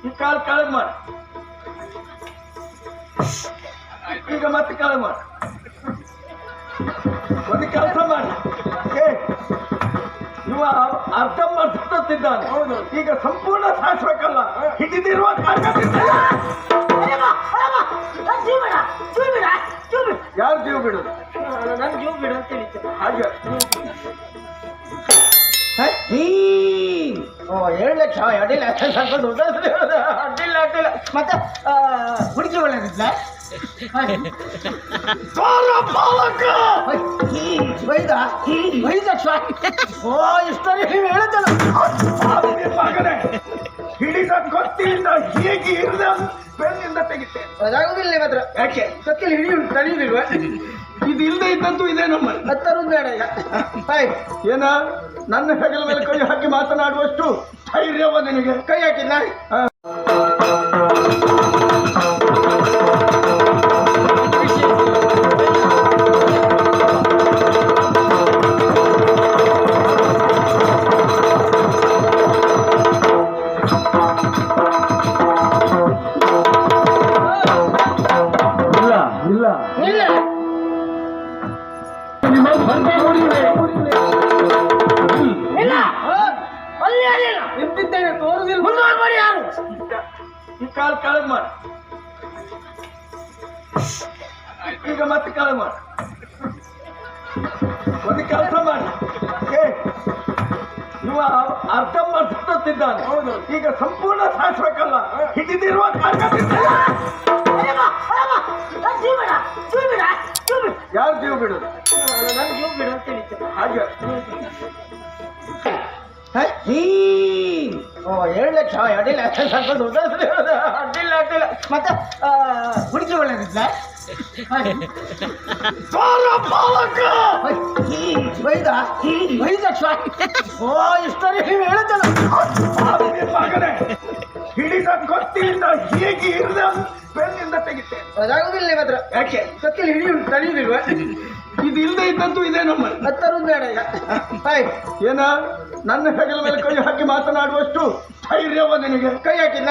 ಈ ಕಾಲು ಕಾಳು ಮಾಡ, ಈಗ ಮತ್ತೆ ಕಾಳು ಮಾಡ. ಒಂದು ಕೆಲಸ ಮಾಡಿ, ಇವ ಅರ್ಧಂಬರ್ಧ ತತ್ತಿದ್ದಾನೆ. ಹೌದು, ಈಗ ಸಂಪೂರ್ಣ ಸಾಯಿಸ್ಬೇಕಲ್ಲ. ಹಿಡಿದಿರುವ ಯಾರು ಜೀವ ಬಿಡುದು? ನನ್ ಜೀವ ಬಿಡು ಅಂತ ಹೇಳಿದ್ದೆ. ಹಾಗೆ 7 ಲಕ್ಷ ಅಡ್ಡಿಲ್ಲ, ಅಡ್ಡಿಲ್ಲ. ಮತ್ತೆ ಹುಡುಗಿ ಒಳ್ಳೆದಿಲ್ಲ. 5 ಲಕ್ಷ. ಓ ಇಷ್ಟರಿ ನೀವು ಹೇಳುತ್ತಲ್ಲ. ಹಿಡಿದ ಗೊತ್ತಿಲ್ಲ, ಹೇಗೆ ಇರದ ಬೆನ್ನಿಂದ ತೆಗಿತೆ. ಅದಾಗುದಿಲ್ಲ ಮಾತ್ರ. ಯಾಕೆ ಕತ್ತಿಲಿ ಹಿಡಿ ತಡೆಯುದಿಲ್ವ? ಇದು ಇಲ್ಲದೆ ಇದ್ದಂತೂ ಇದೆ ನಮ್ಮಲ್ಲಿ. ಹತ್ತರದ್ದು ಬೇಡ ಈಗ. ಏನ ನನ್ನ ಹೆಗಲ ಮೇಲೆ ಕೈ ಹಾಕಿ ಮಾತನಾಡುವಷ್ಟು ಧೈರ್ಯವ ನಿನಗೆ? ಕೈ ಹಾಕಿದ್ನ? ಇಲ್ಲ ಇಲ್ಲ ನಿಂತಿದ್ದೇನೆ, ತೋರುದಿಲ್ಲ. ಮುಂದುವರಿ ಯಾರು? ಈ ಕಾಲು ಕಾಳು ಮಾಡ, ಈಗ ಮತ್ತೆ ಕಾಳು ಮಾಡ. ಒಂದು ಕೆಲಸ ಮಾಡಿ, ಇವ ಅರ್ಧಂಬರ್ಧ ತತ್ತಿದ್ದಾನೆ. ಹೌದು, ಈಗ ಸಂಪೂರ್ಣ ಸಾಯಿಸ್ಬೇಕಲ್ಲ. ಹಿಡಿದಿರುವ ಯಾರು ಜೀವ ಬಿಡುದು? ನನ್ ಜೀವ ಬಿಡು ಅಂತ ಹೇಳಿದ್ದೆ. ಹಾಗೆ 7 ಲಕ್ಷ ಅಡ್ಡಿಲ್ಲ, ಅಡ್ಡಿಲ್ಲ. ಮತ್ತೆ ಹುಡುಗಿ ಒಳ್ಳೆದಿಲ್ಲ. 5 ಲಕ್ಷ. ಓ ಇಷ್ಟರಿ ನೀವು ಹೇಳುತ್ತಲ್ಲ. ಹಿಡಿದ ಗೊತ್ತಿಲ್ಲ, ಹೇಗೆ ಇರದ ಬೆನ್ನಿಂದ ತೆಗಿತೆ. ಅದಾಗುದಿಲ್ಲ ಮಾತ್ರ. ಯಾಕೆ ಕತ್ತಿಲಿ ಹಿಡಿ ತಡೆಯುದಿಲ್ವ? ಇದು ಇಲ್ಲದೆ ಇದ್ದಂತೂ ಇದೆ ನಮ್ಮಲ್ಲಿ. ಹತ್ತರದ್ದು ಬೇಡ ಈಗ. ಏನ ನನ್ನ ಹೆಗಲ ಮೇಲೆ ಕೈ ಹಾಕಿ ಮಾತನಾಡುವಷ್ಟು ಧೈರ್ಯವ ನಿನಗೆ? ಕೈ ಹಾಕಿದ್ನ?